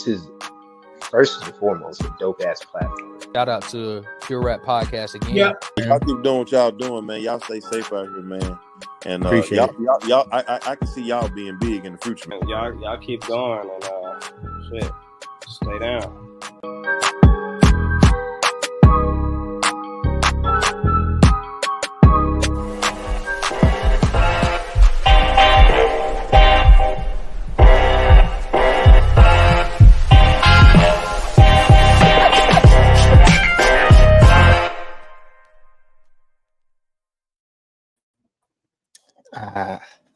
is first and foremost a dope ass platform. Shout out to Pure Rap Podcast again. Yeah, y'all keep doing what y'all doing, man. Y'all stay safe out here, man. And y'all, I can see y'all being big in the future, man. Y'all keep going and shit, stay down.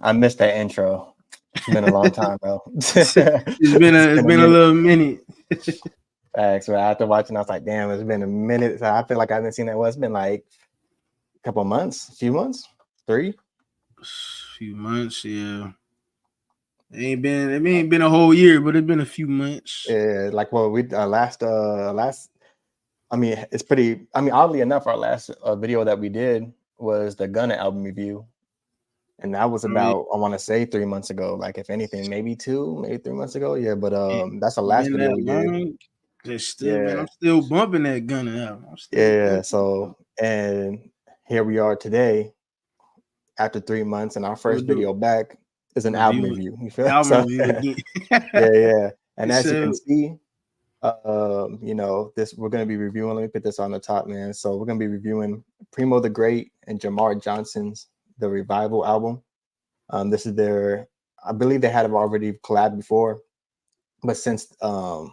I missed that intro. It's been a long time, bro. It's been a little minute. Facts. But after watching, I was like, damn, it's been a minute. So I feel like I haven't seen that. Well, it's been like a couple months, a few months, 3 few months, yeah. It ain't been a whole year, but it's been a few months. Yeah, like we last I mean, it's pretty. I mean, oddly enough, our last video that we did was the Gunna album review. And that was about, I want to say 3 months ago. Like, if anything, maybe 3 months ago. Yeah, but that's the last video we did. Man, I'm still bumping that Gunna album. Yeah, so, and here we are today after 3 months, and our first video back is an album review. You feel review again. yeah. And as you can see, we're going to be reviewing, let me put this on the top, man. So we're going to be reviewing Premo the Great and Jamar Johnson's The Revival album. This is I believe they had already collabed before, but since they're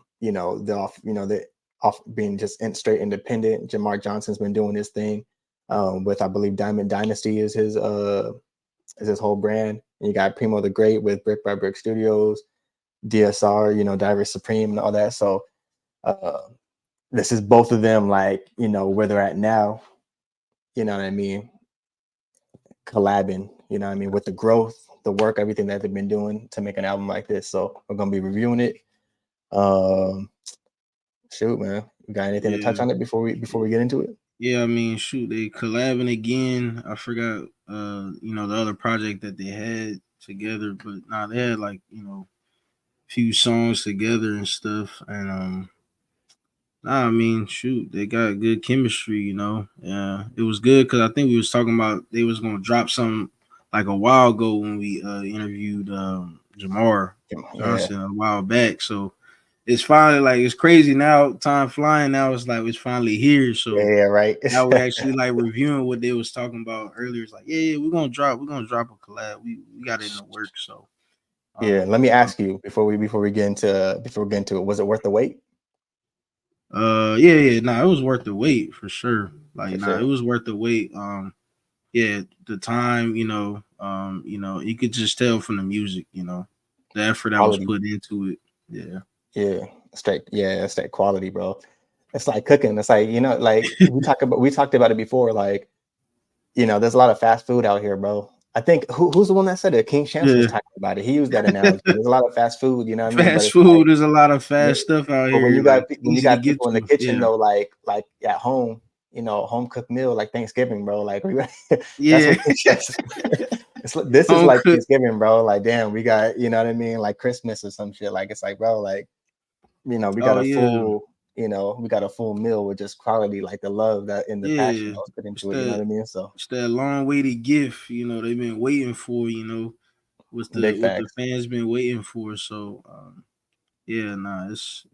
off being just straight independent, Jamar Johnson's been doing his thing with, I believe, Diamond Dynasty is his whole brand. And you got Premo the Great with Brick by Brick Studios, DSR, Diver Supreme and all that. So this is both of them, like, where they're at now, you know what I mean, collabing, with the growth, the work, everything that they've been doing to make an album like this. So we're gonna be reviewing it. Shoot, man, you got anything to touch on it before we get into it? Yeah, I mean, shoot, they collabing again. I forgot the other project that they had together, but they had like, few songs together and stuff. And I mean, shoot, they got good chemistry, Yeah, it was good because I think we was talking about they was gonna drop something like a while ago when we interviewed Jamar Johnson a while back. So it's finally it's crazy now. Time flying now. It's like it's finally here. So right. Now we're actually like reviewing what they was talking about earlier. It's like we're gonna drop a collab. We got it in the works. So let me ask you before we get into it. Was it worth the wait? It was worth the wait for sure. It was worth the wait. The time, you could just tell from the music, the effort that was put into it. It's that quality, bro. It's like cooking. It's like, like we talked about it before. Like, there's a lot of fast food out here, bro. I think who's the one that said it? King Shamsa was talking about it. He used that analogy. There's a lot of fast food, you know what I mean? Fast food, there's a lot of fast stuff out here. When you got people in the kitchen though, like at home, home cooked meal like Thanksgiving, bro. Like this is like Thanksgiving, bro. Like, damn, we got, you know what I mean, like Christmas or some shit. Like, it's like, bro, like, we got full. We got a full meal with just quality, like the love that in the passion that was put into it. You know what I mean? So it's that long-awaited gift, they've been waiting for. What the fans been waiting for. So, it's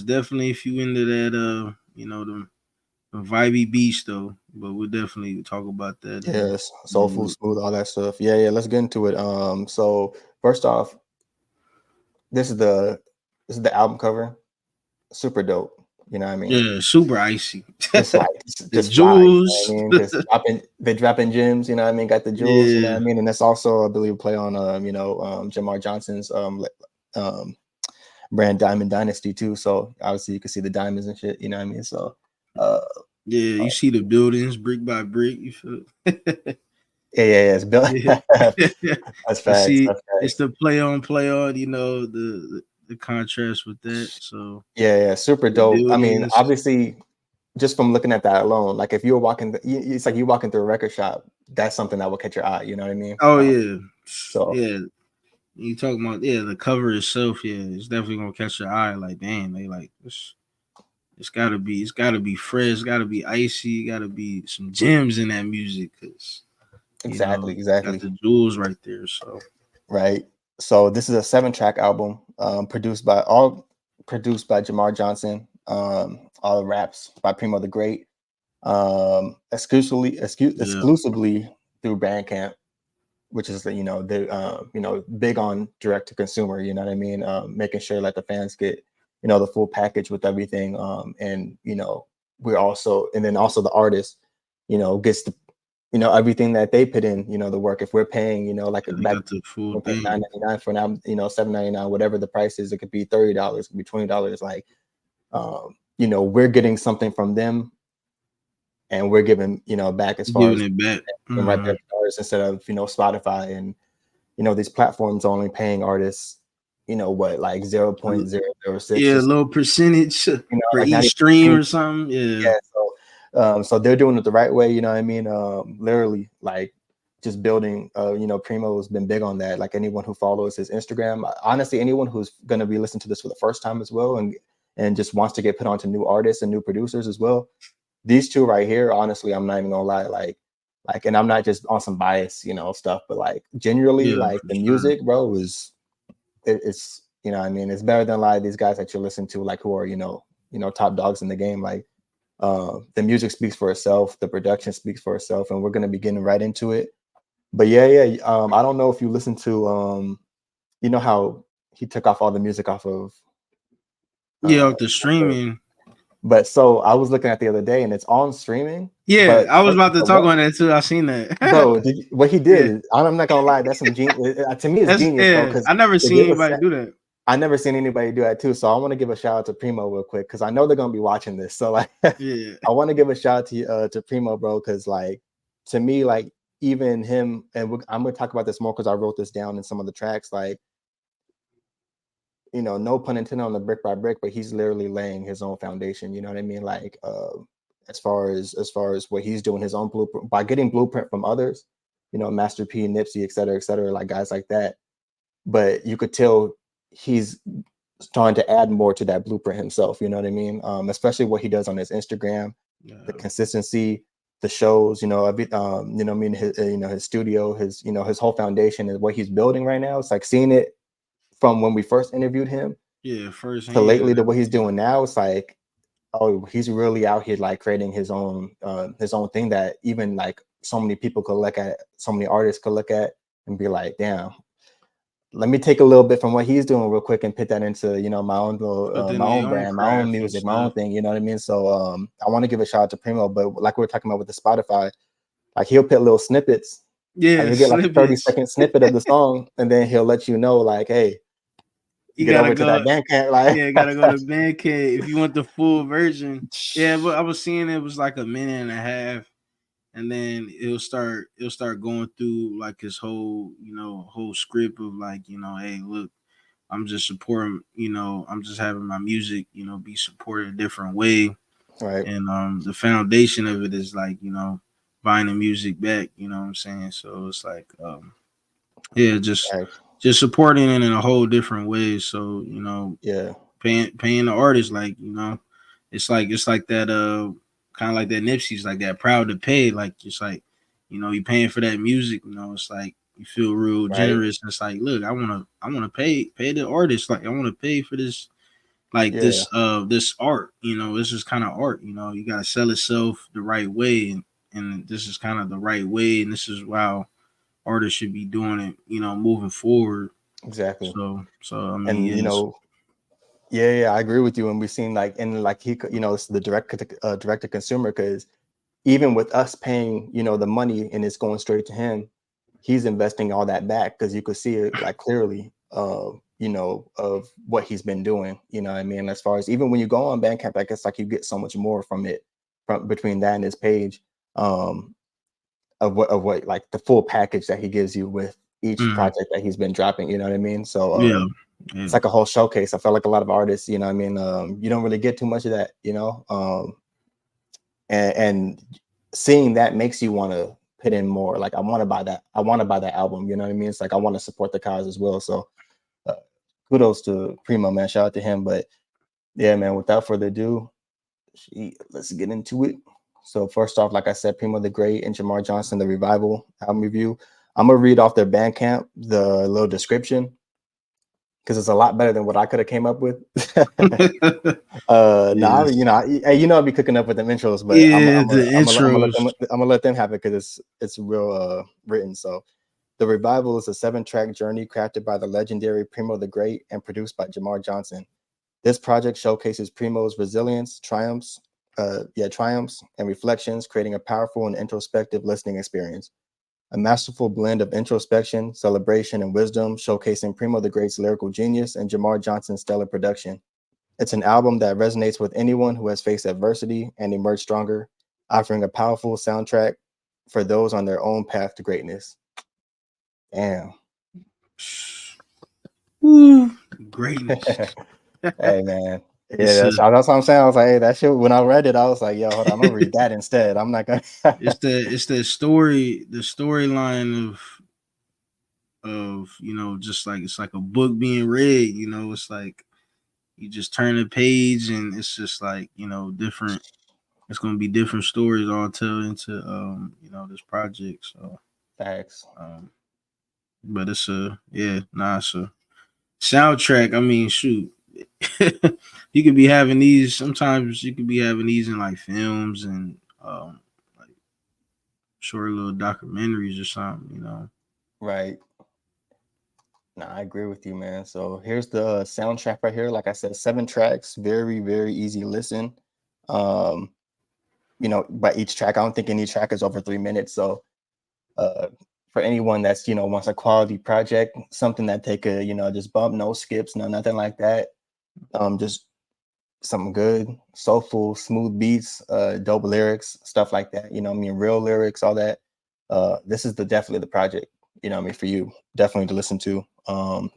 definitely, if you into that, the vibey beast though. But we'll definitely talk about that. Yes, soulful, smooth, all that stuff. Yeah. Let's get into it. So first off, this is the album cover. Super dope, you know what I mean? Yeah, super icy. Just like just jewels. Vibes, you know what I mean? They're dropping gems, you know what I mean? Got the jewels, you know what I mean? And that's also, I believe, play on Jamar Johnson's brand Diamond Dynasty too. So obviously you can see the diamonds and shit, you know what I mean? So you see the buildings brick by brick, you feel it's built. That's facts. It's the play on, the contrast with that. So super dope. I mean, obviously, just from looking at that alone, like if you were walking, it's like you walking through a record shop. That's something that will catch your eye. You know what I mean? Oh yeah. So You talking about the cover itself, it's definitely gonna catch your eye. Like, damn, they like this. It's gotta be fresh, it's gotta be icy, gotta be some gems in that music, cause Exactly. got the jewels right there. So Right. So this is a 7-track album, produced by Jamar Johnson, all the raps by Premo the Great, exclusively through Bandcamp, which is the big on direct to consumer. You know what I mean? Making sure that the fans get the full package with everything, and we're also the artist gets the everything that they put in, the work. If we're paying, like they back got the full we're paying thing. $9.99 for now, $7.99, whatever the price is, it could be $30, it could be $20. Like, we're getting something from them, and we're giving back as far Giving as it back. and right there to artists, instead of Spotify and these platforms only paying artists like 0.006, Yeah, a just little percentage for like not each even stream penny. or something. Yeah. Yeah, so they're doing it the right way, you know what I mean? Literally, like, just building, Primo has been big on that. Like, anyone who follows his Instagram, honestly, anyone who's going to be listening to this for the first time as well, and just wants to get put onto new artists and new producers as well. These two right here, honestly, I'm not even gonna lie, like, and I'm not just on some bias, stuff, but like, genuinely, Yeah, like, for the sure. music, bro, it's I mean, it's better than a lot of these guys that you listen to, like, who are top dogs in the game. Like, the music speaks for itself, the production speaks for itself, and we're gonna be getting right into it. But yeah. I don't know if you listen to how he took off all the music off of With the streaming. but so I was looking at the other day, and it's on streaming. Yeah, But I was about to talk what, on that too. I seen that. bro, what he did Yeah. is, I'm not gonna lie, that's some genius. To me, it's genius, bro. Because I never seen anybody do that. I never seen anybody do that too. So I want to give a shout out to Premo real quick, because I know they're gonna be watching this. So, like, Yeah. I want to give a shout out to Premo, bro, because, like, to me, like, even him, and I'm gonna talk about this more because I wrote this down in some of the tracks. Like, no pun intended on the brick by brick, but he's literally laying his own foundation. You know what I mean? Like, as far as what he's doing, his own blueprint by getting blueprint from others, Master P, Nipsey, et cetera, like guys like that. But you could tell he's trying to add more to that blueprint himself. You know what I mean? Especially what he does on his Instagram, the consistency, the shows. His studio, his whole foundation, and what he's building right now. It's like seeing it from when we first interviewed him, first to lately to what he's doing now. It's like, oh, he's really out here, like, creating his own thing that even, like, so many people could look at, so many artists could look at and be like, damn, let me take a little bit from what he's doing real quick and put that into my own little, my own brand, my own music, my own thing. You know what I mean? So I want to give a shout out to Primo, but like we were talking about with the Spotify, like, he'll put little snippets. Yeah, like, he'll get like a 30-second snippet of the song, and then he'll let you know, like, hey, you get gotta over go to that Bandcamp, like, gotta go to Bandcamp if you want the full version. Yeah, but I was seeing it was like a minute and a half, and then it'll start going through like his whole whole script of like, hey, look, I'm just supporting, I'm just having my music, be supported a different way. right. And the foundation of it is like, buying the music back, you know what I'm saying? So it's like just supporting it in a whole different way. So, paying the artist, like, it's like that kind of like that Nipsey's like that proud to pay, like, it's like, you paying for that music, it's like you feel real generous. And it's like, look, I wanna pay the artist, like, I want to pay for this, like, this art, this is kind of art, you gotta sell itself the right way, and this is kind of the right way, and this is how artists should be doing it, moving forward. Exactly. So I mean, and I agree with you. And we've seen, like, it's the direct to consumer, because even with us paying, the money, and it's going straight to him, he's investing all that back, because you could see it, like, clearly, of what he's been doing. You know what I mean? As far as, even when you go on Bandcamp, I guess, like, you get so much more from it, from between that and his page, of what like the full package that he gives you with each project that he's been dropping. You know what I mean? So it's like a whole showcase. I felt like a lot of artists, you know what I mean, you don't really get too much of that, and seeing that makes you want to put in more. Like I want to buy that. I want to buy that album. You know what I mean? It's like I want to support the cause as well. So kudos to Premo, man. Shout out to him. But yeah, man. Without further ado, let's get into it. So first off, like I said, Premo the Great and Jamar Johnson, the Revival album review. I'm gonna read off their Bandcamp, the little description, because it's a lot better than what I could have came up with. Nah, you know, I'll be cooking up with them intros, but I'm gonna let them have it because it's real written. So the Revival is a 7-track journey crafted by the legendary Premo the Great and produced by Jamar Johnson. This project showcases Premo's resilience, triumphs, and reflections, creating a powerful and introspective listening experience. A masterful blend of introspection, celebration, and wisdom, showcasing Premo the Great's lyrical genius and Jamar Johnson's stellar production. It's an album that resonates with anyone who has faced adversity and emerged stronger, offering a powerful soundtrack for those on their own path to greatness. Damn. Ooh, greatness. Hey, man. Yeah, that's what I'm saying. I was like, hey, that shit. When I read it, I was like, yo, hold on, I'm gonna read that instead. I'm not gonna. it's the storyline of just like it's like a book being read. It's like you just turn the page and it's just like different. It's gonna be different stories all told into this project. So Facts. But it's a soundtrack. I mean, shoot. You could be having these sometimes you could be having these in like films and like short little documentaries or something, Right. Nah, I agree with you, man. So here's the soundtrack right here. Like I said, 7 tracks, very, very easy listen. By each track, I don't think any track is over 3 minutes. So for anyone that's wants a quality project, something that they could just bump, no skips, no nothing like that. Just something good, soulful, smooth beats, dope lyrics, stuff like that. Real lyrics, all that. This is definitely the project. For you, definitely to listen to.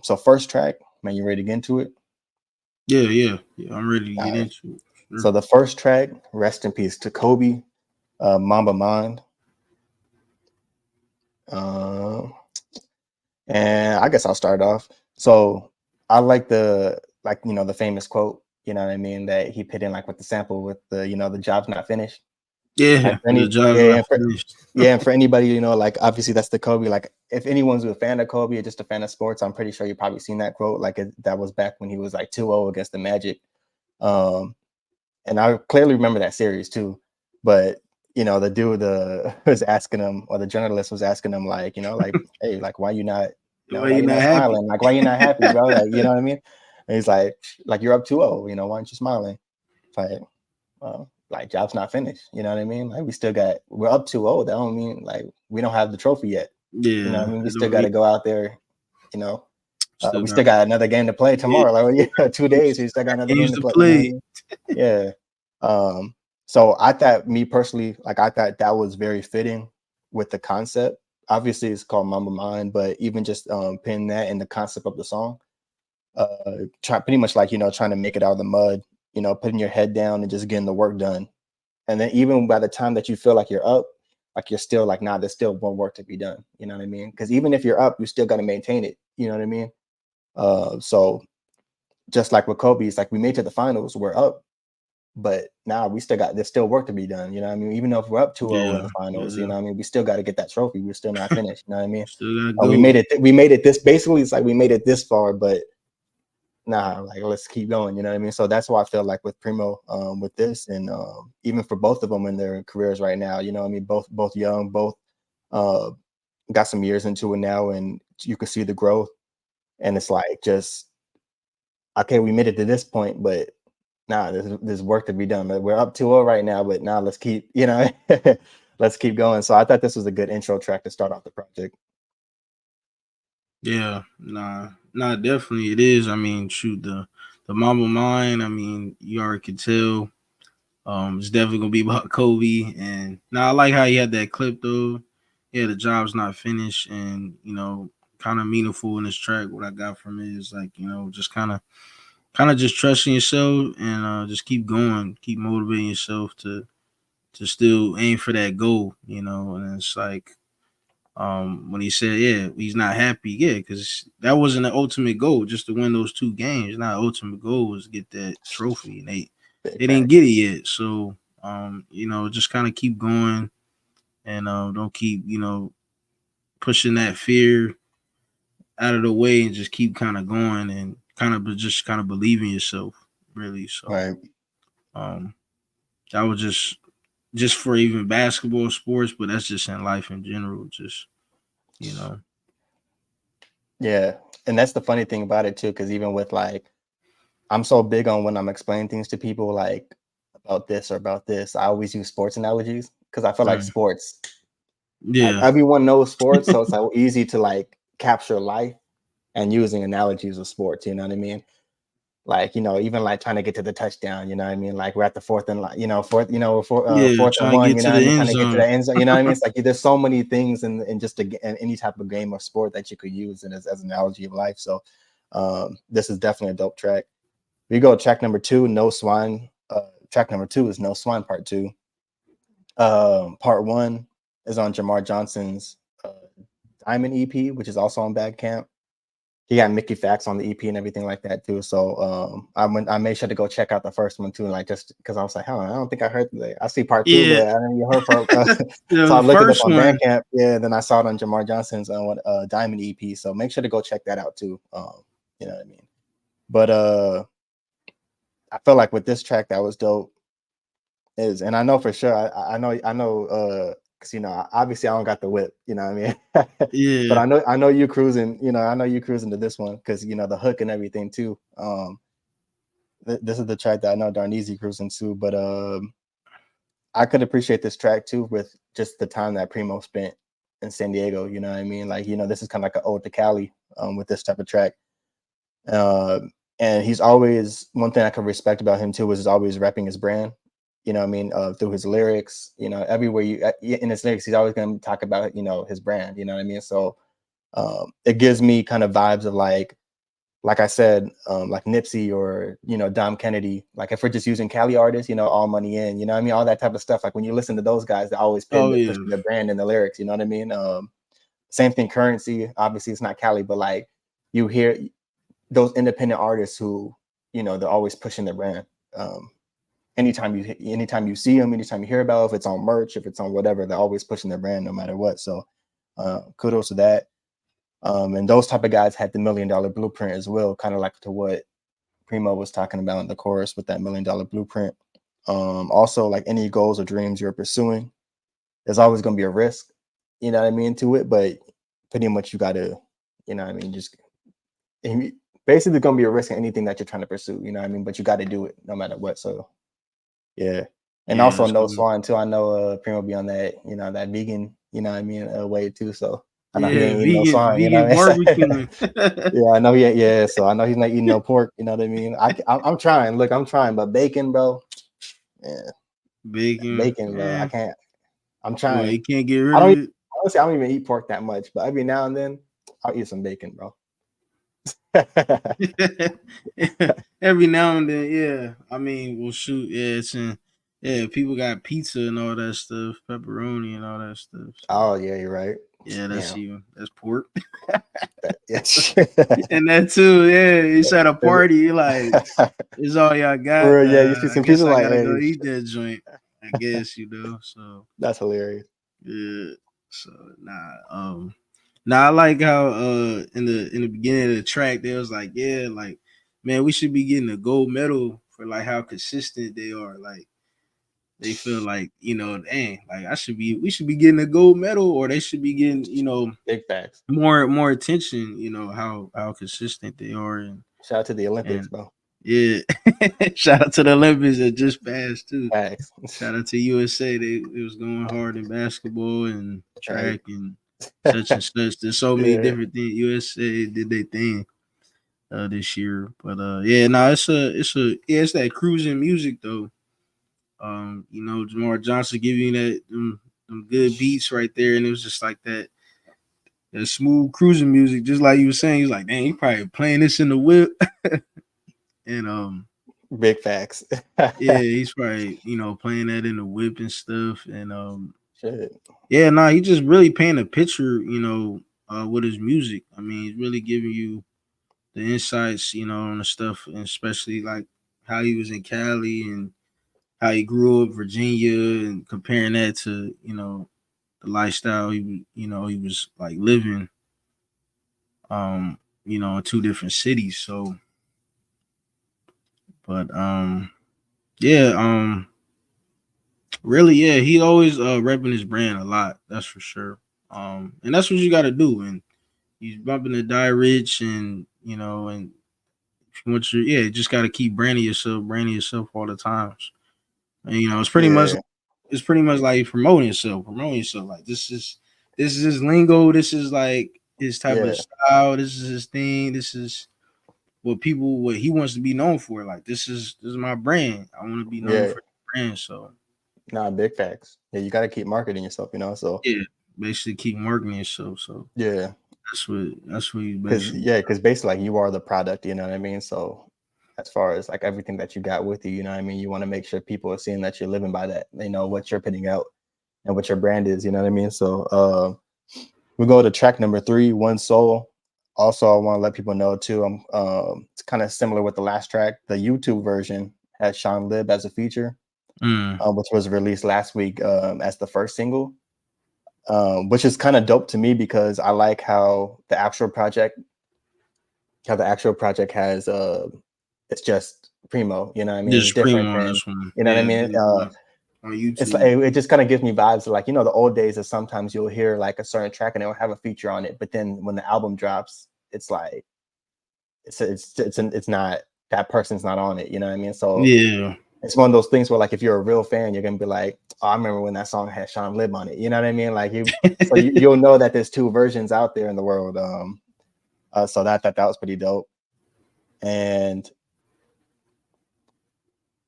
So first track, man, you ready to get into it? Yeah, I'm ready to get into it. Sure. So the first track, rest in peace to Kobe, Mamba Mind. And I guess I'll start off. So I like the famous quote, you know what I mean, that he put in like with the sample with the job's not finished. Yeah, and for anybody, like obviously that's the Kobe. Like if anyone's a fan of Kobe or just a fan of sports, I'm pretty sure you've probably seen that quote. Like that was back when he was like 2-0 against the Magic. And I clearly remember that series too. But the dude was asking him, or the journalist was asking him, like, hey, like why you not why you not smiling? Like why you not happy, bro? Like, you know what I mean? And he's like you're up 2-0, why aren't you smiling? It's like job's not finished, you know what I mean? Like we're up 2-0. That don't mean like we don't have the trophy yet. Yeah, you know what I mean? We still got to go out there, we still got another game to play tomorrow. Yeah. Like 2 days, we still got another game to play. You know what I mean? Yeah. So I thought, me personally, like I thought that was very fitting with the concept. Obviously, it's called Mamba Mind, but even just pinning that in the concept of the song, pretty much like trying to make it out of the mud. Putting your head down and just getting the work done. And then even by the time that you feel like you're up, like you're still like, nah, there's still more work to be done. You know what I mean? Because even if you're up, you still got to maintain it. You know what I mean? So just like with Kobe, it's like we made it to the finals, we're up, but now there's still work to be done. You know what I mean? Even though if we're up 2-0 in the finals, you know what I mean? We still got to get that trophy. We're still not finished. You know what I mean? Still gotta go. We made it this, basically it's like we made it this far, but nah, like let's keep going, you know what I mean? So that's why I feel like with Premo, with this, and even for both of them in their careers right now, you know what I mean? Both young, both got some years into it now, and you can see the growth. And it's like just okay, we made it to this point, but nah, there's work to be done. We're up 2-0 right now, but now let's keep, let's keep going. So I thought this was a good intro track to start off the project. Yeah, nah, definitely it is. I mean, shoot, the Mamba Mind, I mean, you already could tell. It's definitely gonna be about Kobe. And now I like how he had that clip though. Yeah, the job's not finished, and kind of meaningful in this track. What I got from it is like, just kind of just trusting yourself and just keep going, keep motivating yourself to still aim for that goal, and it's like when he said, yeah, he's not happy, yeah, because that wasn't the ultimate goal, just to win those 2 games. Not ultimate goal was to get that trophy, and they didn't get it yet. So, just kind of keep going, and don't keep, pushing that fear out of the way, and just keep kind of going, and kind of believe in yourself, really. So, Right. that was just for even basketball, sports, but that's just in life in general. Just, Yeah, and that's the funny thing about it too, because even with like, I'm so big on when I'm explaining things to people like about this or about this, I always use sports analogies because I feel like sports, like yeah, everyone knows sports, so it's so easy to like capture life and using analogies of sports. You know what I mean? Like, even like trying to get to the touchdown, you know what I mean? Like we're at the fourth and fourth and trying to one, get you to know what I the mean? end Trying to get to zone. the end zone, you know what I mean? It's like there's so many things in just in any type of game or sport that you could use and as an analogy of life. So this is definitely a dope track. We go track number 2, No Swine. Track number 2 is No Swine Part 2. Part 1 is on Jamar Johnson's Diamond EP, which is also on Bandcamp. He got Mickey Fax on the EP and everything like that too. So I made sure to go check out the first one too, like just because I was like, I don't think I heard I see part 2, but I didn't even heard part. So I The looked it up first on one. Bandcamp. Yeah, then I saw it on Jamar Johnson's Diamond EP. So make sure to go check that out too. You know what I mean? But I feel like with this track that was dope and I know for sure I know because obviously I don't got the whip, you know what I mean? But Yeah, I know you cruising, I know you cruising to this one because the hook and everything too. This is the track that I know Darneezy cruising to, but I could appreciate this track too with just the time that Premo spent in San Diego, you know what I mean? Like, this is kind of like an ode to Cali with this type of track. And he's always, one thing I can respect about him too is he's always repping his brand. You know what I mean? Through his lyrics, everywhere in his lyrics, he's always going to talk about, his brand, you know what I mean? So it gives me kind of vibes of like I said, like Nipsey or, Dom Kennedy, like if we're just using Cali artists, all money in, you know what I mean? All that type of stuff. Like when you listen to those guys, they're always oh yeah, pushing the brand in the lyrics, you know what I mean? Same thing, Currency, obviously it's not Cali, but like you hear those independent artists who, they're always pushing their brand. Anytime you see them, anytime you hear about it, if it's on merch, if it's on whatever, they're always pushing their brand no matter what. So kudos to that. And those type of guys had the $1 million blueprint as well, kind of like to what Primo was talking about in the chorus with that $1 million blueprint. Also, like any goals or dreams you're pursuing, there's always going to be a risk, you know what I mean, to it. But pretty much you got to, you know what I mean, just basically going to be a risk in anything that you're trying to pursue, you know what I mean? But you got to do it no matter what. So, yeah. And also No Swan too. I know Primo be on that, that vegan, you know what I mean, way too. So I know he yeah, ain't eating no swine, you know vegan what I mean? barbecue. Yeah, I know he ain't, yeah. So I know he's not eating no pork, you know what I mean? I'm trying. Look, I'm trying, but bacon, bro. Yeah, bacon, bro. I can't. I'm Boy, trying. you can't get rid I of don't it. honestly. I don't even eat pork that much, but every now and then I'll eat some bacon, bro. Every now and then, yeah. I mean, well, shoot, yeah, people got pizza and all that stuff, pepperoni and all that stuff. So, Oh yeah, you're right. yeah, Damn. that's pork. Yes. And that too, yeah. It's at a party, you're like, it's all y'all got. Yeah, you see I some guess people I like, gotta hey, go eat that joint. I guess, so that's hilarious. yeah. So I like how in the beginning of the track they was like, yeah, like, man, we should be getting a gold medal for like how consistent they are. Like they feel like, dang, like we should be getting a gold medal, or they should be getting, Big facts. more attention, how consistent they are. Shout out to the Olympics, And bro. yeah, shout out to the Olympics that just passed too. Facts. Shout out to USA. It was going hard in basketball and Right. track and such and such. There's so many different things. USA did their thing this year. But yeah, no, it's that cruising music though. Jamar Johnson giving you them good beats right there, and it was just like that smooth cruising music, just like you were saying. He's like, dang, he probably playing this in the whip. And big facts. yeah, he's probably playing that in the whip and stuff. And Shit. Yeah, nah, he just really painting a picture, with his music. I mean, he's really giving you the insights, on the stuff, and especially like how he was in Cali and how he grew up Virginia, and comparing that to, the lifestyle he was like living, in two different cities. So, but yeah, really, yeah, he always repping his brand a lot. That's for sure. And that's what you got to do. And he's bumping the Die Rich, and and if you want you just got to keep branding yourself all the times. And it's pretty much like promoting yourself. Like this is his lingo. This is like his type of style. This is his thing. This is what he wants to be known for. Like this is my brand. I want to be known for the brand. So big facts. Yeah, you got to keep marketing yourself, So yeah, basically keep marketing yourself. So yeah, that's what you basically. Because basically like you are the product. You know what I mean? So as far as like everything that you got with you, you know what I mean? You want to make sure people are seeing that you're living by that. They know what you're putting out and what your brand is. You know what I mean? So we go to track number 3, One Soul. Also, I want to let people know too. It's kind of similar with the last track. The YouTube version has Sean Lib as a feature, which was released last week as the first single, which is kind of dope to me because I like how the actual project has it's just Premo. You know what I mean? Just different Premo on than, this one. you know what I mean? On YouTube. It's like, it just kind of gives me vibes of like, the old days of sometimes you'll hear like a certain track and it'll have a feature on it, but then when the album drops, it's like it's not, that person's not on it, you know what I mean? So yeah, it's one of those things where like if you're a real fan, you're gonna be like, oh, I remember when that song had Sean Lib on it, you know what I mean? Like you'll know that there's 2 versions out there in the world. So that was pretty dope. And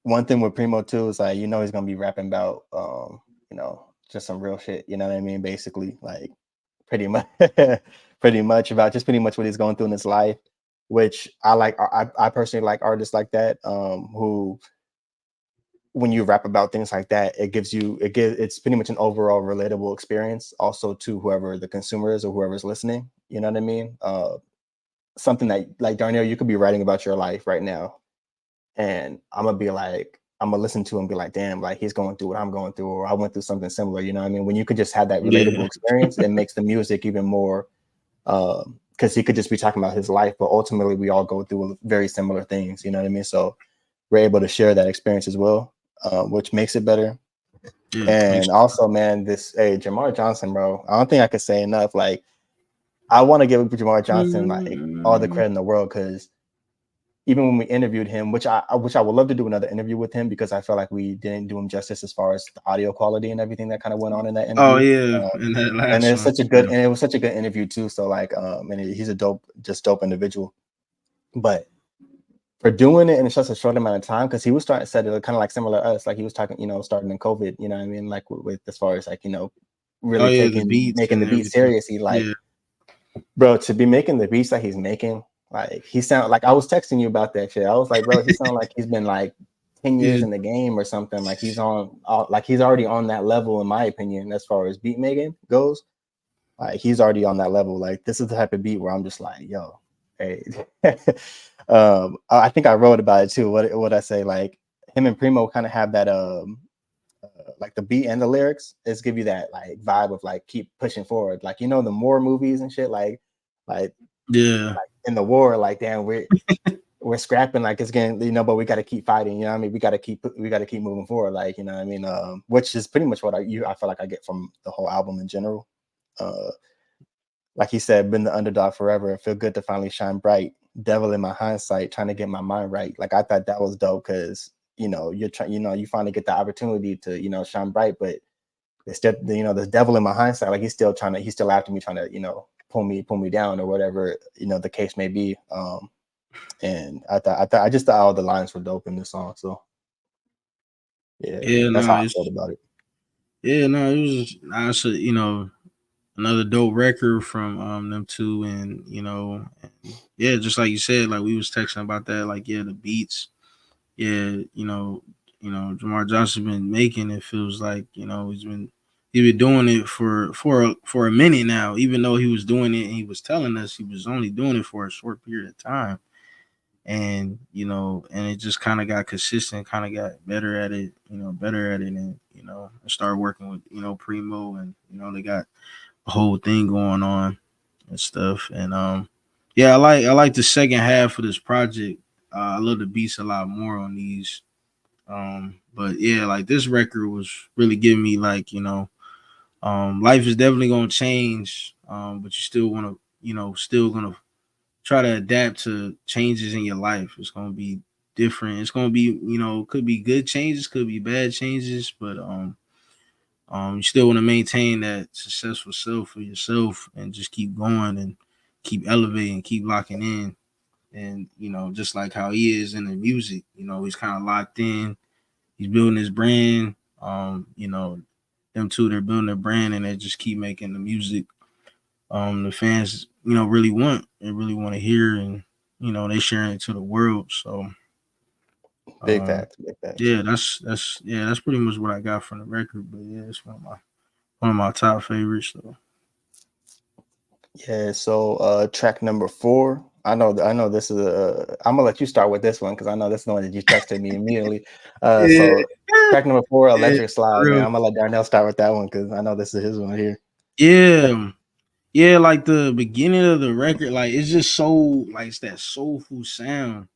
one thing with Premo too is like, he's gonna be rapping about just some real shit, you know what I mean? Basically, like pretty much pretty much what he's going through in his life, which I like. I personally like artists like that, who when you rap about things like that, it's pretty much an overall relatable experience also to whoever the consumer is or whoever's listening, you know what I mean? Something that like Darnell, you could be writing about your life right now, and I'm gonna listen to him and be like, damn, like he's going through what I'm going through, or I went through something similar, you know what I mean? When you could just have that relatable experience, it makes the music even more, because he could just be talking about his life, but ultimately we all go through very similar things, you know what I mean? So we're able to share that experience as well, which makes it better. And also, man, Jamar Johnson, bro, I don't think I could say enough. Like, I want to give Jamar Johnson like all the credit in the world, because even when we interviewed him, which I would love to do another interview with him, because I felt like we didn't do him justice as far as the audio quality and everything that kind of went on in that interview. Oh yeah, and that last and it's one. and it was such a good interview too. So like, and he's a dope individual. But for doing it in such a short amount of time, because he was starting to set it kind of like similar to us, like he was talking, starting in COVID, you know what I mean? Like with as far as like, really making the beat seriously, like, bro, to be making the beats that he's making. Like he sound like, I was texting you about that shit. I was like, bro, he sound like he's been like 10 years in the game or something. Like he's already on that level, in my opinion, as far as beat making goes. Like he's already on that level. Like this is the type of beat where I'm just like, yo, hey. I think I wrote about it too. What I say, like him and Premo kind of have that like the beat and the lyrics is give you that like vibe of like keep pushing forward. Like, the Moore movies and shit, like yeah, like in the war, like damn, we're scrapping, like it's getting, but we got to keep fighting, you know what I mean? We got to keep moving forward, like, you know what I mean? Which is pretty much what I feel like I get from the whole album in general. Like he said, been the underdog forever, it feel good to finally shine bright, devil in my hindsight, trying to get my mind right. Like I thought that was dope, because you're trying, you finally get the opportunity to shine bright, but instead, the devil in my hindsight, like he's still after me, trying to pull me down, or whatever the case may be. And I just thought all the lines were dope in this song. So that's how I felt about it. Yeah, no, it was nice. Another dope record from them two, and yeah, just like you said, like we was texting about that, like the beats, Jamar Johnson been making, it feels like he's been He been doing it for a minute now, even though he was doing it and he was telling us he was only doing it for a short period of time. And and it just kind of got consistent, kind of got better at it, and I started working with Premo, and they got a whole thing going on and stuff. And yeah, I like the second half of this project. I love the beats a lot more on these. But yeah, like this record was really giving me like life is definitely gonna change, but you still want to still gonna try to adapt to changes in your life. It's gonna be different. It's gonna be could be good changes, could be bad changes, but you still want to maintain that successful self for yourself and just keep going and keep elevating, keep locking in. And just like how he is in the music, he's kind of locked in. He's building his brand. Them two, they're building their brand, and they just keep making the music the fans really want and really want to hear, and they sharing it to the world. So Big facts. yeah, that's pretty much what I got from the record. But yeah, it's one of my top favorites. So Yeah, so track number 4. I know this is I'm gonna let you start with this one because I know this is the one that you texted me immediately. So track number 4, Electric Slide, man. I'm gonna let Darnell start with that one because I know this is his one here. Yeah, like the beginning of the record, like it's just so like it's that soulful sound.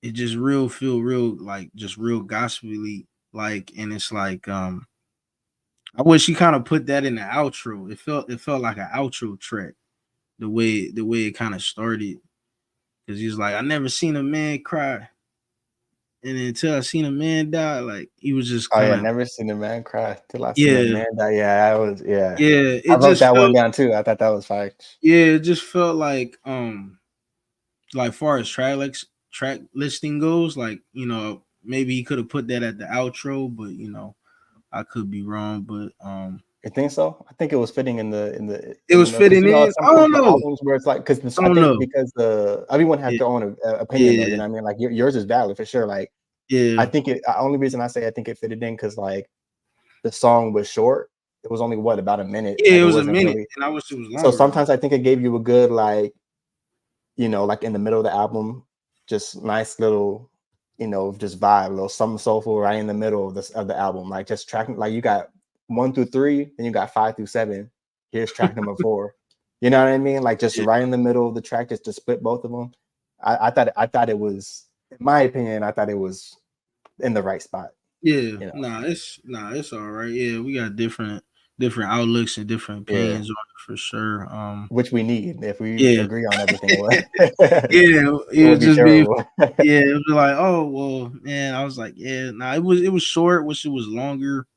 It just feel real like just real gospelly, like, and it's like I wish he kind of put that in the outro. It felt like an outro track, the way it kind of started. Because he's like, I never seen a man cry. And until I seen a man die, like he was just kind of never seen a man cry till I seen a man die. Yeah, I was Yeah, I wrote that one down too. I thought that was fire. Yeah, it just felt like far as track listing goes, like, maybe he could have put that at the outro, but I could be wrong. But you think so? I think it was fitting in the. It was fitting in. I don't know. Albums where it's like because because everyone has their own opinion though. You know what I mean? Like yours is valid for sure. Like I think it. The only reason I say I think it fitted in because like the song was short. It was only about a minute. Yeah, like, it was a minute, and I wish it was longer. So sometimes I think it gave you a good like, like in the middle of the album, just nice little, just vibe, a little something soulful right in the middle of the album. Like just tracking, like you got 1 through 3, then you got 5 through 7. Here's track number 4. You know what I mean? Like just right in the middle of the track, just to split both of them. I thought it was, in my opinion, I thought it was in the right spot. Yeah, it's all right. Yeah, we got different outlooks and different opinions on it for sure. Which we need if we agree on everything. It would just be it would be like, oh well, man. I was like, it was short. Wish it was longer.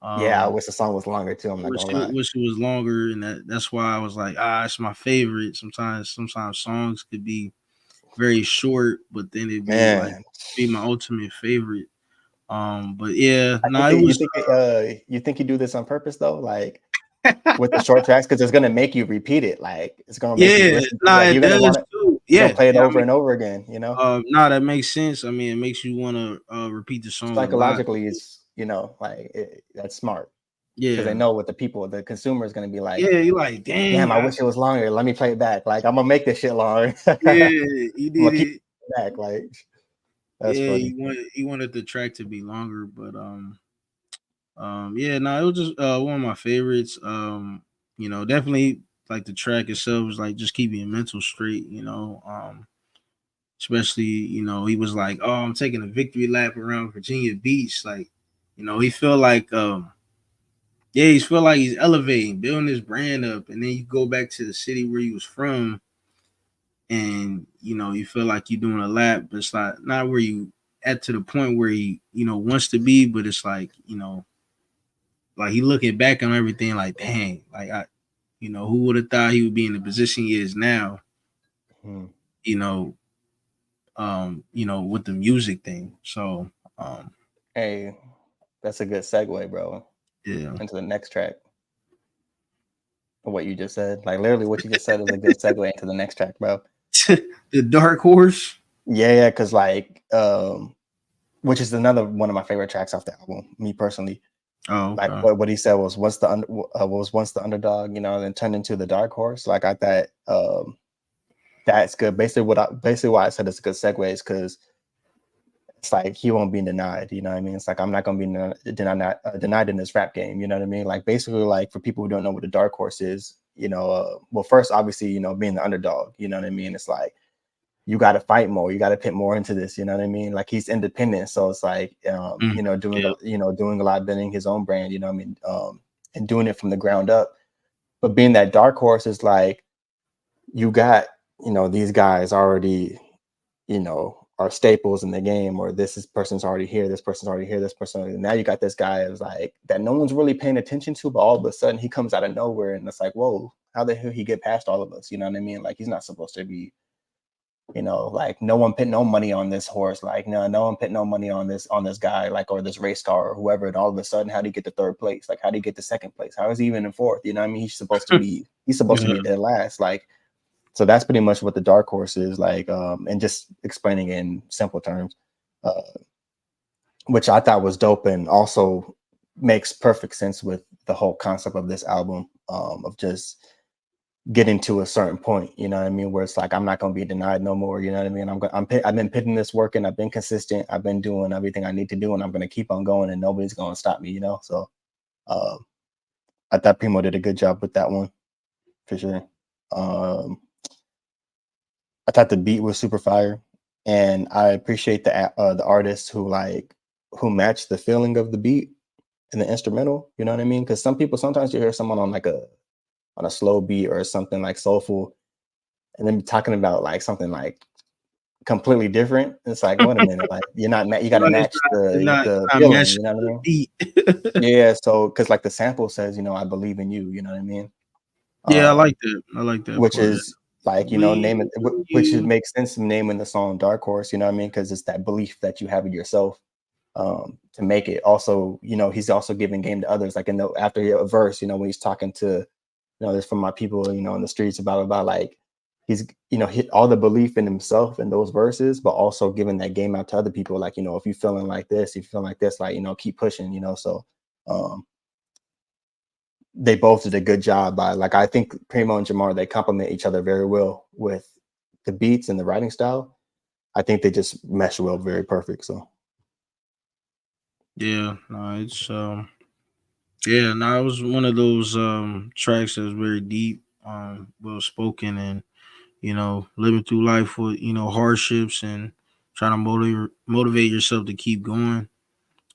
I wish the song was longer too. I'm not gonna lie. Wish it was longer, and that's why I was like, it's my favorite. Sometimes songs could be very short, but then it'd be my ultimate favorite. But yeah, you think you do this on purpose though, like with the short tracks, because it's gonna make you repeat it. Like it's gonna make you listen. You're gonna want to play it over and over again. That makes sense. I mean, it makes you want to repeat the song psychologically. It's that's smart. Yeah, because they know what the consumer is gonna be like. Yeah, you're like, damn, I wish it was longer. Let me play it back. Like I'm gonna make this shit long. Yeah, you did keep it back. Like. That's funny. He wanted the track to be longer, but it was just one of my favorites. Definitely like the track itself was like just keeping your mental straight, especially, he was like, oh, I'm taking a victory lap around Virginia Beach. Like, he felt like he's elevating, building his brand up, and then you go back to the city where he was from. And you feel like you're doing a lap, but it's not where you at to the point where he wants to be, but it's like like he looking back on everything like, dang, like who would have thought he would be in the position he is now, with the music thing. So hey, that's a good segue, bro. Yeah, into the next track. What you just said, like literally what you just said is a good segue into the next track, bro. The Dark Horse. Yeah, because like which is another one of my favorite tracks off the album, me personally. Oh, Like okay. what he said was once the underdog, you know, then turned into the dark horse. Like I thought that's good. Basically why I said it's a good segue is because it's like he won't be denied. You know what I mean? It's like I'm not gonna be denied in this rap game. You know what I mean? Like basically, like for people who don't know what a dark horse is, you know, well, first obviously, you know, being the underdog. You know what I mean? It's like you got to fight more. You got to put more into this. You know what I mean? Like he's independent, so it's like Mm, you know, yeah. doing a lot, building his own brand. You know what I mean? And doing it from the ground up. But being that dark horse is like you got, you know, these guys already, you know, are staples in the game, or person's already here, this person's already here, this person already, now you got this guy is like that no one's really paying attention to, but all of a sudden he comes out of nowhere and it's like, whoa, how the hell he get past all of us? You know what I mean? Like he's not supposed to be, you know, like no one put no money on this horse, like no one put no money on this guy, like, or this race car or whoever, and all of a sudden how do you get to third place? Like how do you get to second place? How is he even in fourth? You know what I mean? He's supposed to be Yeah. dead last. Like, so that's pretty much what the dark horse is like, and just explaining it in simple terms, uh, which I thought was dope and also makes perfect sense with the whole concept of this album, of just getting to a certain point, you know what I mean, where it's like I'm not going to be denied no more, you know what I mean? I've been putting this work in, I've been consistent, I've been doing everything I need to do, and I'm going to keep on going, and nobody's going to stop me, you know. So I thought Primo did a good job with that one for sure. I thought the beat was super fire, and I appreciate the artists who match the feeling of the beat and the instrumental. You know what I mean? Because sometimes you hear someone on a slow beat or something like soulful, and then talking about like something like completely different. It's like, wait a minute, like you got to But match the it's not feeling. You matching know what I the mean? beat. Yeah. So because like the sample says, you know, I believe in you. You know what I mean? Yeah, I like Um, that. I like that which part. is like, you know, Believe in makes sense in naming the song Dark Horse, you know what I mean? Because it's that belief that you have in yourself, to make it. Also, you know, he's also giving game to others, like in the after a verse, you know, when he's talking to, you know, there's from my people, you know, in the streets, about like he's, you know, hit all the belief in himself in those verses, but also giving that game out to other people, like, you know, if you're feeling like this, if you feel like this, like, you know, keep pushing, you know. So um they both did a good job by, like, I think Premo and Jamar, they complement each other very well with the beats and the writing style. I think they just mesh well, very perfect. So yeah, no, it's yeah, no, it was one of those tracks that was very deep, well spoken, and living through life with hardships and trying to motivate yourself to keep going.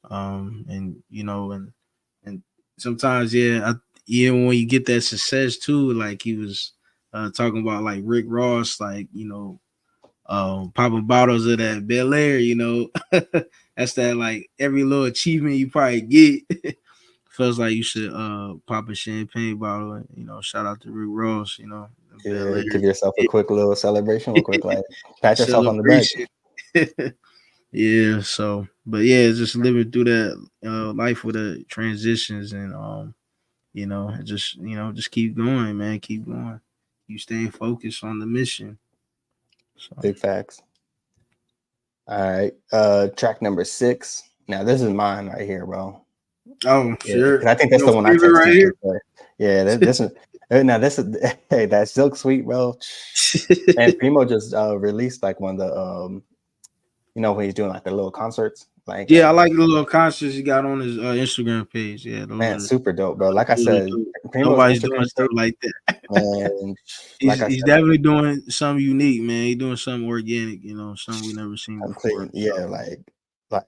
And and sometimes, yeah, even when you get that success too, like he was talking about, like Rick Ross, like popping bottles of that Bel Air, that's that, like every little achievement you probably get. Feels like you should pop a champagne bottle and shout out to Rick Ross, the Bel yeah, give yourself a Air quick little celebration, real quick, like pat yourself on the back. celebration. Yeah, so but yeah, just living through that life with the transitions, and just keep going, man, keep going, keep staying focused on the mission. So Big facts. All right, track number 6. Now this is mine right here, bro. oh Yeah, because sure, I think that's your the one I favorite texted right you here. for. Yeah, this is now this is hey, that Silk Sweet, bro. And Primo just released like one of the you know, when he's doing like the little concerts, like Yeah, I like the little concerts he got on his Instagram page. Yeah, man, super dope, bro. Like I those are said, dope. Primo's Nobody's doing Instagram stuff page, like that. man. Like he's I he's said, definitely doing something unique, man. He's doing something organic, something we never seen before. complete, So yeah, like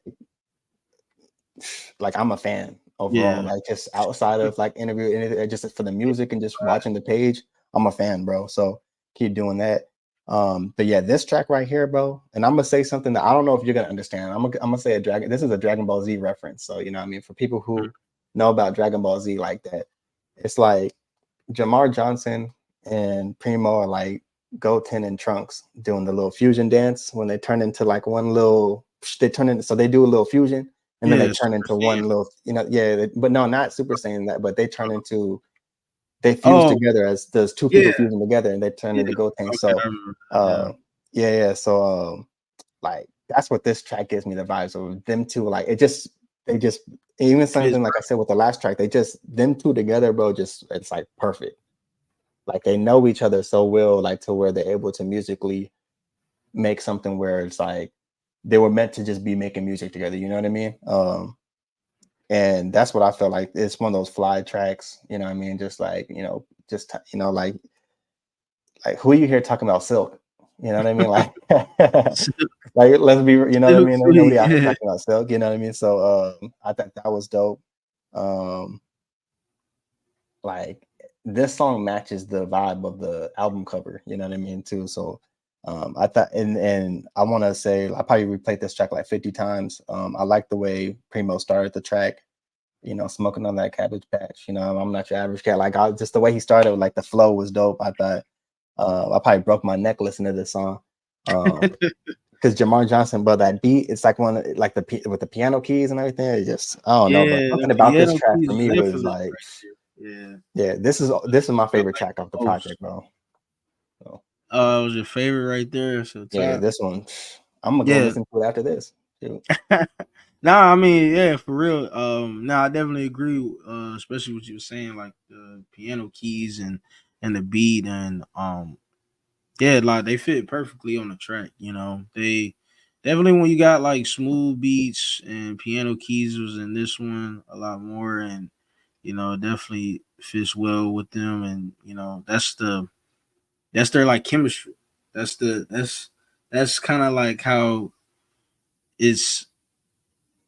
like I'm a fan overall. yeah, Like just outside of like interview, and just for the music and just watching the page, I'm a fan, bro. So keep doing that. But yeah, this track right here, bro, and I'm gonna say something that I don't know if you're gonna understand. I'm gonna say this is a Dragon Ball Z reference. So you know what I mean, for people who know about Dragon Ball Z like that, it's like Jamar Johnson and Primo are like Goten and Trunks doing the little fusion dance when they turn into like one little. They turn into, so they do a little fusion and then they yeah, turn Super into Saiyan. one little, you know, yeah. But no, not Super Saiyan that, but they turn into, they fuse Oh together as there's two yeah, people fusing together and they turn yeah. into Goten. Okay, I So, remember that. yeah. So, like that's what this track gives me the vibes of them two. Like it just they just even something like I said with the last track, they just them two together, bro. Just it's like perfect. Like they know each other so well, like to where they're able to musically make something where it's like they were meant to just be making music together. You know what I mean? And that's what I felt like. It's one of those fly tracks. You know what I mean? Just like just like who are you here talking about Silk? You know what I mean? Like, like let's be, you know what I mean? Ain't nobody out here talking about Silk. You know what I mean? So I thought that was dope. Like this song matches the vibe of the album cover. You know what I mean too. So I thought, and I want to say I probably replayed this track like 50 times. I like the way Premo started the track. Smoking on that Cabbage Patch. I'm not your average cat. Like just the way he started, like the flow was dope. I thought I probably broke my neck listening to this song. Because Jamar Johnson, but that beat, it's like like with the piano keys and everything. It just I don't know, but something about this track for me was like, yeah, this is my favorite track off the project, bro. So, it was your favorite right there. So yeah, this one, I'm gonna go listen to it after this. Nah, I mean, yeah, for real. I definitely agree, especially what you were saying, like the piano keys and the beat, and yeah, like they fit perfectly on the track. They definitely, when you got like smooth beats and piano keys, was in this one a lot more, and it definitely fits well with them, and that's their like chemistry. That's kind of like how it's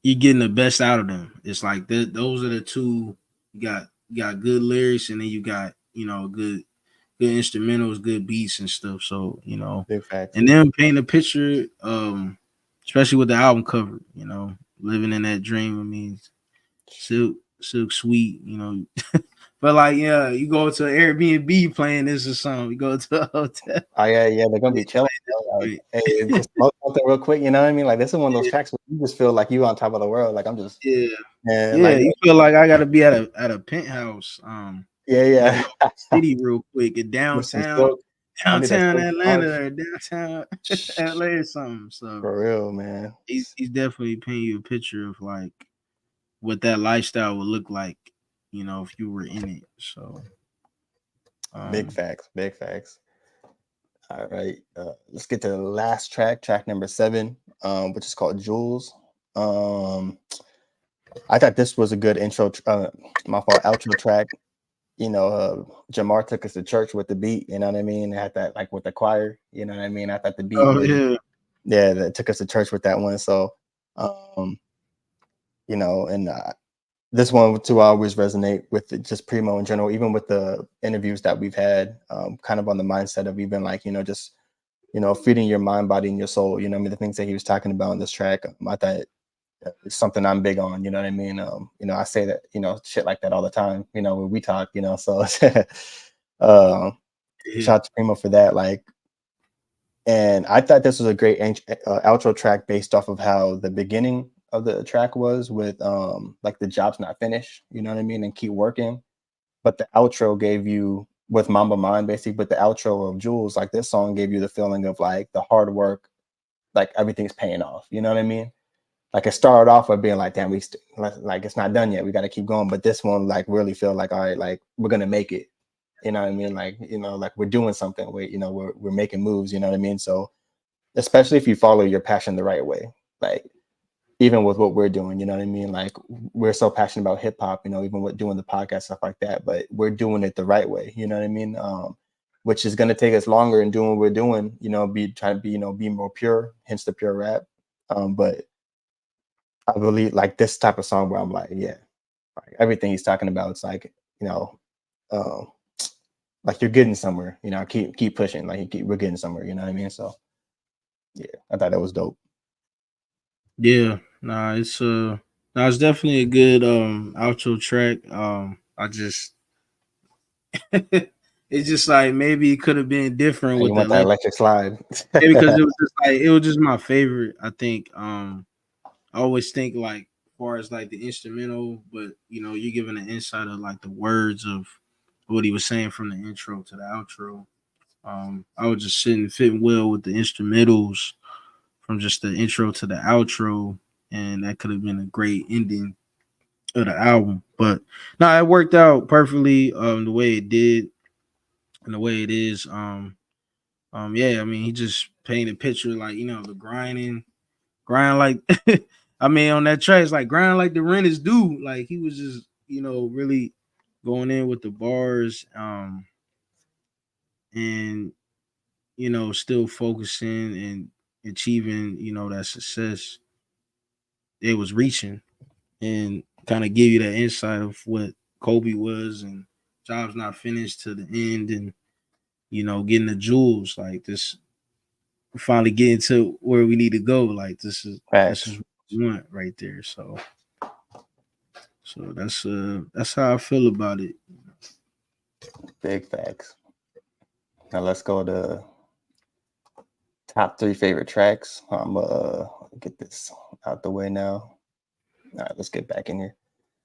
you're getting the best out of them. It's like those are the two. You got good lyrics, and then you got good instrumentals, good beats and stuff. So Big facts. and then paint a picture, especially with the album cover. Living in that dream. I mean, Silk Sweet. But like, yeah, you go to an Airbnb playing this or something. You go to a hotel. Oh yeah, they're gonna be chilling. Like, hey, just smoke something real quick. You know what I mean? Like this is one of those tracks where you just feel like you on top of the world. Like I'm just like, you feel like I gotta be at a penthouse. Yeah. City real quick at downtown Atlanta or downtown LA or something. So for real, man. He's definitely painting you a picture of like what that lifestyle would look like, if you were in it. So big facts. All right. Let's get to the last track number 7, which is called Jules. I thought this was a good intro, outro track. Jamar took us to church with the beat, you know what I mean? Had that like with the choir, you know what I mean? I thought the beat that took us to church with that one. So and this one too, I always resonate with just Premo in general, even with the interviews that we've had, kind of on the mindset of even like, just feeding your mind, body, and your soul. I mean, the things that he was talking about in this track, I thought it's something I'm big on. You know what I mean? I say that, shit like that all the time. When we talk, so shout out to Premo for that. Like, and I thought this was a great outro track based off of how the beginning of the track was with like the job's not finished. You know what I mean? And keep working. But the outro gave you with Mamba Mind basically, but the outro of Jules, like this song gave you the feeling of like the hard work, like everything's paying off. You know what I mean? Like it started off with being like, damn, like it's not done yet. We got to keep going. But this one, like, really feel like, all right, like we're gonna make it. You know what I mean? Like, like we're doing something. We're making moves. You know what I mean? So, especially if you follow your passion the right way, like even with what we're doing, you know what I mean? Like we're so passionate about hip hop, even with doing the podcast stuff like that. But we're doing it the right way. You know what I mean? Which is gonna take us longer in doing what we're doing. Be more pure. Hence the pure rap. But I believe like this type of song where I'm like, yeah, like everything he's talking about, it's like, like you're getting somewhere, keep pushing, like we're getting somewhere, you know what I mean? So yeah, I thought that was dope. Yeah, it's definitely a good outro track. I just it's just like maybe it could have been different with that electric slide. Because it was just my favorite. I think I always think like as far as like the instrumental, but you're giving an insight of like the words of what he was saying from the intro to the outro. I was just fitting well with the instrumentals from just the intro to the outro, and that could have been a great ending of the album. But no, it worked out perfectly. The way it did and the way it is. Yeah, I mean, he just painted a picture like, you know, the grind like I mean, on that track, it's like grind like the rent is due. Like he was just, you know, really going in with the bars, and you know, still focusing and achieving, you know, that success it was reaching, and kind of give you that insight of what Kobe was and job's not finished to the end, and you know, getting the jewels like this, finally getting to where we need to go. Like this is Facts. what we want right there. So that's how I feel about it. Big facts. Now let's go to top 3 favorite tracks. I'm get this out the way now. All right, let's get back in here.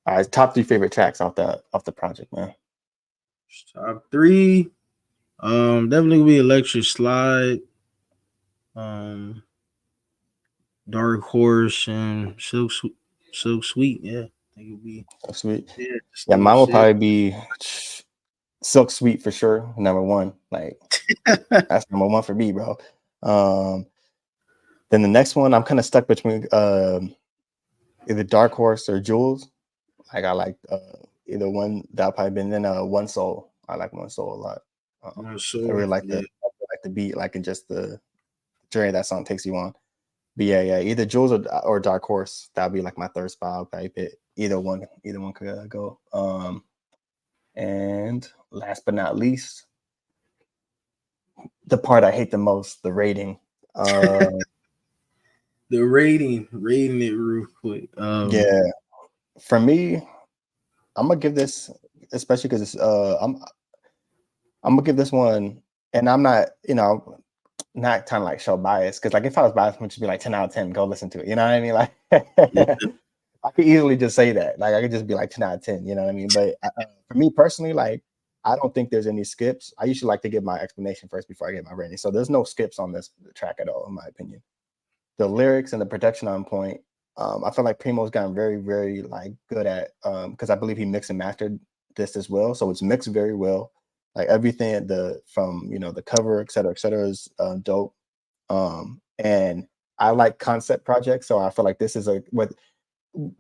All right, top 3 favorite tracks off the project, man. Top 3, definitely be Electric Slide, Dark Horse, and Silk Sweet. Yeah, I think it'll be Sweet. Yeah, Mine will probably be Silk Sweet for sure. Number 1, like that's number 1 for me, bro. Then the next one, I'm kind of stuck between either Dark Horse or Jules. Like I like either one. That'll probably been then One Soul. I like One Soul a lot. I really like the beat, like in just the journey that song takes you on. But yeah, either Jules or Dark Horse. That'll be like my third spot. I'll probably pick either one could go. And last but not least, the part I hate the most, the rating. The rating it real quick. Yeah, for me, I'm gonna give this, especially because it's I'm gonna give this one, and I'm not, you know, not kind of like show bias, because like if I was biased, I'd just be like 10 out of 10, go listen to it. You know what I mean? Like I could easily just say that. Like I could just be like 10 out of 10. You know what I mean? But for me personally, like I don't think there's any skips. I usually like to give my explanation first before I get my rating. So there's no skips on this track at all, in my opinion. The lyrics and the production on point. I feel like Premo's gotten very, very like good at because I believe he mixed and mastered this as well. So it's mixed very well. Like everything from you know the cover, et cetera, is dope. And I like concept projects, so I feel like this is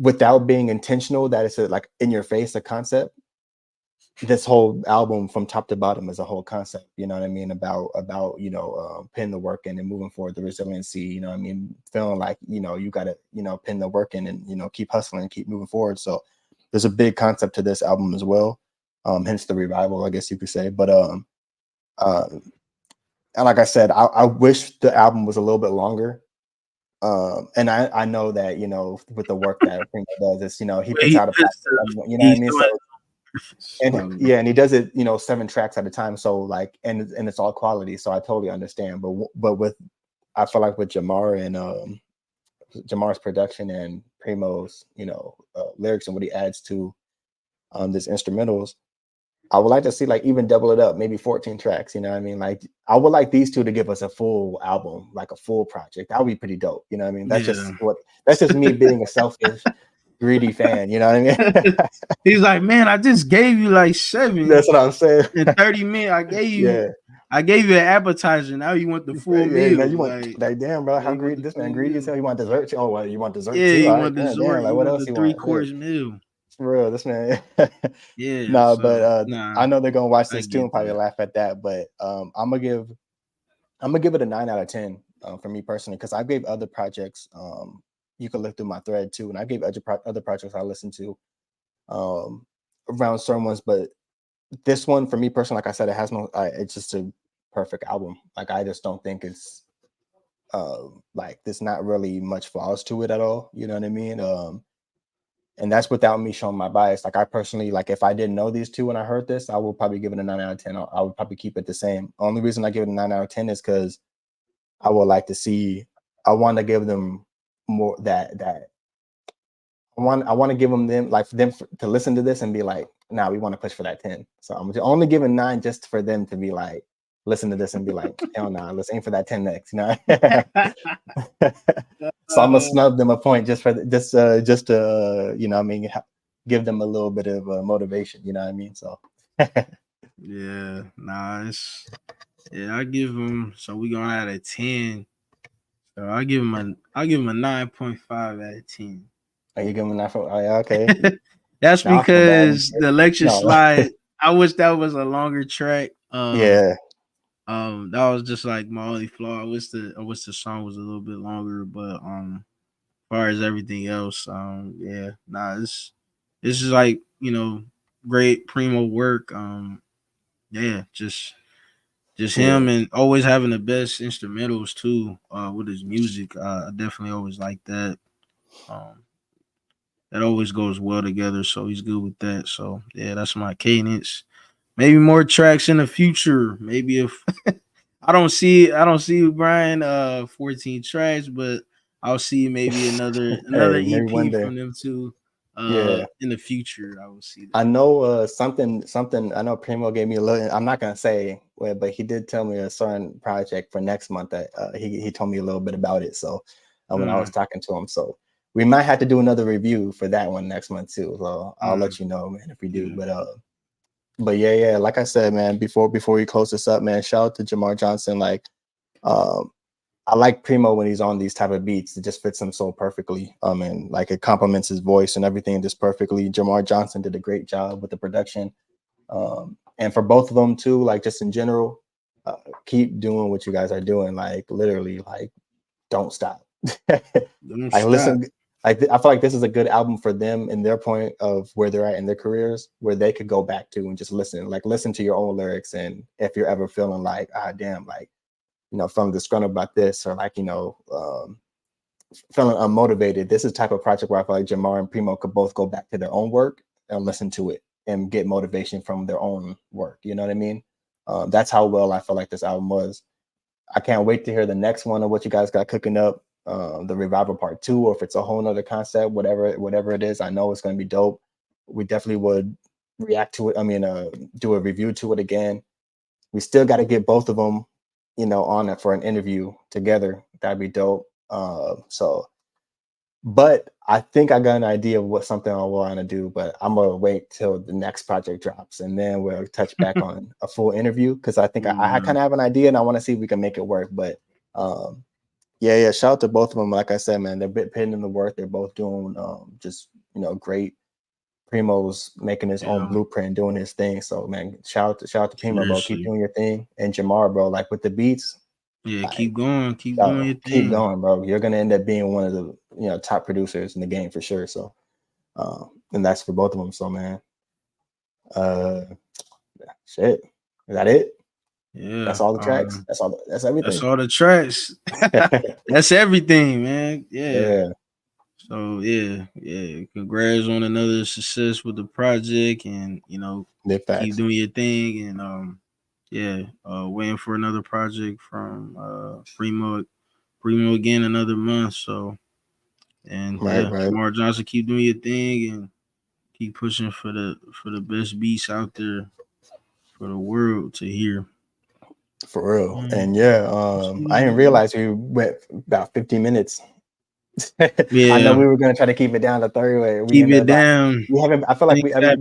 without being intentional, that it's like in your face a concept. This whole album from top to bottom is a whole concept, you know what I mean, about you know putting the work in and moving forward, the resiliency, you know what I mean, feeling like you know you gotta you know pin the work in and you know keep hustling and keep moving forward. So there's a big concept to this album as well, hence the revival, I guess you could say. But and like I said, I wish the album was a little bit longer. And I know that, you know, with the work that Premo does, it's, you know, he puts out a project, you know what I mean? So, and yeah, and he does it, you know, 7 tracks at a time. So like, and it's all quality. So I totally understand. But I feel like with Jamar and Jamar's production and Premo's, you know, lyrics and what he adds to this instrumentals, I would like to see like even double it up, maybe 14 tracks. You know what I mean? Like I would like these two to give us a full album, like a full project. That would be pretty dope. You know what I mean? That's just me being a selfish, greedy fan. You know what I mean? He's like, man, I just gave you like 7. That's what I'm saying. In 30 minutes, I gave you an appetizer. Now you want the full meal. Now you want like damn, bro, how greedy this man greedy as hell. You want dessert? Oh, well, you want dessert too? You want dessert. Damn, like, what else the you 3-course meal. For real, this man. Yeah. I know they're gonna watch this too and probably laugh at that. But I'm gonna give it a 9 out of 10 for me personally, because I gave other projects. You can look through my thread too, and I gave other projects I listened to around certain ones. But this one, for me personally, like I said, it has no. It's just a perfect album. Like I just don't think it's like there's not really much flaws to it at all. You know what I mean? And that's without me showing my bias. Like I personally, like if I didn't know these two when I heard this, I would probably give it a 9 out of 10. I would probably keep it the same. Only reason I give it a 9 out of 10 is because I would like to see. I want to give them more that I want to give them to listen to this and be like, nah, we want to push for that 10. So I'm only giving 9 just for them to be like, listen to this and be like, hell nah, let's aim for that 10 next, you know. So I'm gonna snub them a point just for just to you know what I mean, give them a little bit of motivation. You know what I mean? So Yeah, nah, I give him. So we going out of 10. So I give him a 9.5 out of 10. are you giving that for? Oh, yeah, okay. That's Now I feel bad. because the lecture No. slide. I wish that was a longer track. Yeah. That was just like my only flaw. I wish the song was a little bit longer, but as far as everything else, yeah, nah, it's just like, great Primo work. Yeah, just him, and always having the best instrumentals too, with his music. I definitely always like that. That always goes well together, so he's good with that. So yeah, that's my cadence. Maybe more tracks in the future. Maybe if I don't see Brian 14 tracks, but I'll see maybe another Hey, maybe one EP day. from them too. Yeah. In the future, I will see that. I know something. I know Primo gave me a little. I'm not gonna say, but he did tell me a certain project for next month that he told me a little bit about it. So when I was talking to him, so we might have to do another review for that one next month too. So I'll let you know, man, if we do. But yeah, like I said, man, before we close this up, man, shout out to Jamar Johnson. Like, I like Primo when he's on these type of beats. It just fits him so perfectly. And like it complements his voice and everything just perfectly. Jamar Johnson did a great job with the production. And for both of them too, like just in general, keep doing what you guys are doing. Like literally, like don't stop. I listen. I feel like this is a good album for them in their point of where they're at in their careers, where they could go back to and just listen to your own lyrics. And if you're ever feeling like, damn, like, feeling disgruntled about this, or like, feeling unmotivated, this is the type of project where I feel like Jamar and Primo could both go back to their own work and listen to it and get motivation from their own work. You know what I mean? That's how well I feel like this album was. I can't wait to hear the next one of what you guys got cooking up, the Revival Part 2, or if it's a whole nother concept, whatever it is. I know it's going to be dope. We definitely would react to it. I mean, do a review to it again. We still got to get both of them, on it for an interview together. That'd be dope. But I think I got an idea of what something I want to do, but I'm gonna wait till the next project drops and then we'll touch back on a full interview, because I think I kind of have an idea and I want to see if we can make it work. But yeah, shout out to both of them. Like I said, man, they're putting in the work. They're both doing just great. Primo's making his own blueprint, doing his thing. So man, shout out to Primo, bro. Keep doing your thing. And Jamar, bro, like with the beats. Yeah, like, keep going, keep doing your thing. Keep going, bro. You're gonna end up being one of the top producers in the game for sure. So and that's for both of them. So man, shit. Is that it? Yeah. That's all the tracks. That's everything. That's all the tracks. That's everything, man. Yeah. So yeah. Congrats on another success with the project, and keep doing your thing, and waiting for another project from Primo again another month. So right. Jamar Johnson, keep doing your thing and keep pushing for the best beats out there for the world to hear. For real. And I didn't realize we went about 15 minutes. I know we were gonna try to keep it down to 30. Keep it down. We haven't. I feel like we have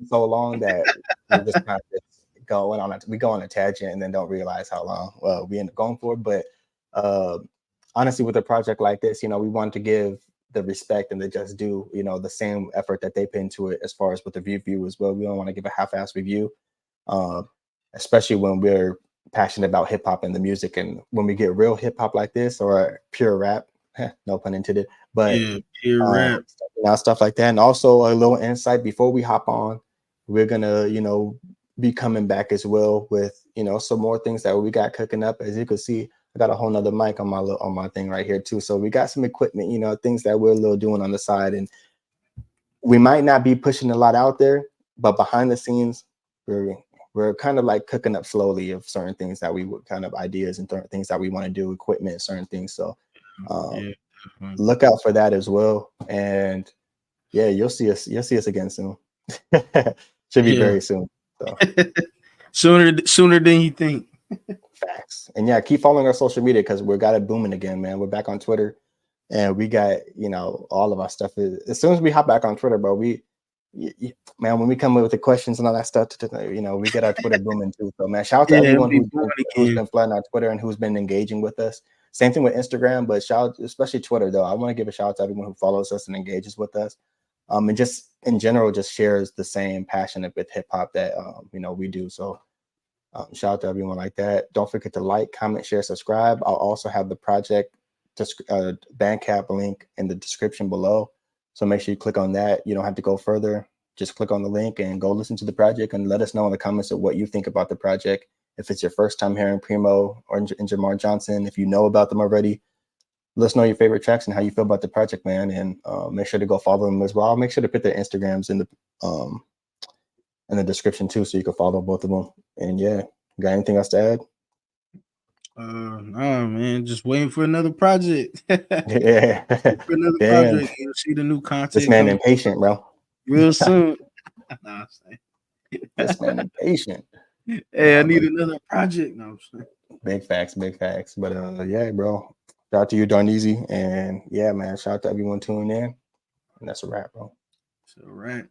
so long that we just kind of go on a tangent and then don't realize how long we end up going for. But honestly, with a project like this, we wanted to give the respect and the just due, the same effort that they put into it as far as with the review as well. We don't want to give a half-ass review, especially when we're passionate about hip hop and the music. And when we get real hip hop like this, or pure rap, no pun intended, but pure rap, stuff like that. And also a little insight before we hop on, we're gonna be coming back as well with some more things that we got cooking up. As you can see, I got a whole nother mic on my thing right here too. So we got some equipment, things that we're a little doing on the side, and we might not be pushing a lot out there, but behind the scenes, we're kind of like cooking up slowly of certain things that we would kind of ideas and things that we want to do, equipment, certain things. So look out for that as well. And yeah, you'll see us again soon. Should be very soon. So. sooner than you think. Facts. And yeah, keep following our social media because we got it booming again, man. We're back on Twitter. And we got, all of our stuff is, as soon as we hop back on Twitter, bro, man, when we come up with the questions and all that stuff, we get our Twitter booming too. So man, shout out to everyone who's been flooding our Twitter and who's been engaging with us. Same thing with Instagram, but especially Twitter though. I want to give a shout out to everyone who follows us and engages with us. And just in general, just shares the same passion with hip hop that we do. So shout out to everyone like that. Don't forget to like, comment, share, subscribe. I'll also have the project Bandcamp link in the description below. So make sure you click on that. You don't have to go further. Just click on the link and go listen to the project and let us know in the comments of what you think about the project. If it's your first time hearing Premo or Jamar Johnson, if you know about them already, let us know your favorite tracks and how you feel about the project, man. And make sure to go follow them as well. I'll make sure to put their Instagrams in the description too, so you can follow both of them. And yeah, got anything else to add? Nah, man, just waiting for another project. Yeah, for another project. You'll see the new content. This man impatient, bro. Real soon. Nah, this man impatient. Hey, I need another project. No, I'm saying. Big facts. But yeah, bro. Shout out to you, Darneezy, and yeah, man. Shout out to everyone tuning in. And that's a wrap, bro. It's a wrap.